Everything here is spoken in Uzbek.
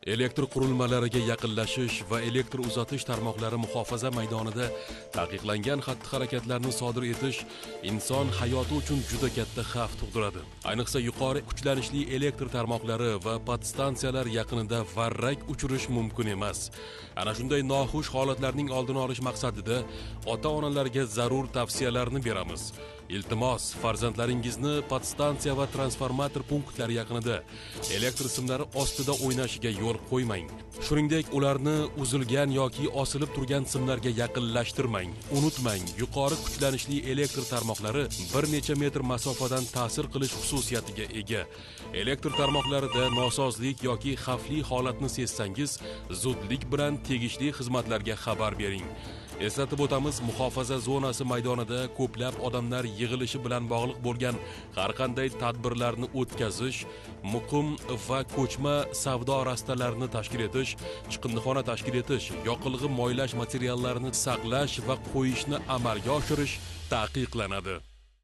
Elektr qurilmalariga yaqinlashish va elektr uzatish tarmoqlari muhofaza maydonida taqiqlangan xatti-harakatlarni sodir etish inson hayoti uchun juda katta xavf tug'diradi. Ayniqsa yuqori kuchlanishli elektr tarmoqlari va podstansiyalar yaqinida varrak uchirish mumkin emas. Ana shunday noxush holatlarning oldini olish maqsadida ota-onalarga zarur tavsiyalarni beramiz. Iltimos, farzandlaringizni podstansiya va transformator punktlari yaqinida elektr simlari ostida o'ynashiga yo'l qo'ymang. Shuningdek, ularni uzilgan yoki osilib turgan simlarga yaqinlashtirmang. Unutmang, yuqori kuchlanishli elektr tarmoqlari bir necha metr masofadan ta'sir qilish xususiyatiga ega. Elektr tarmoqlarida nosozlik yoki xavfli holatni sezsangiz, zudlik bilan tegishli xizmatlarga xabar bering. Eslatib o'tamiz, muhofaza zonasi maydonida ko'plab odamlar yig'ilishi bilan bog'liq bo'lgan har qanday tadbirlarni o'tkazish, muqim va ko'chma savdo rastalarini tashkil etish, chiqindixona tashkil etish, yoqilg'i moylash materiallarini saqlash va qo'yishni amalga oshirish taqiqlanadi.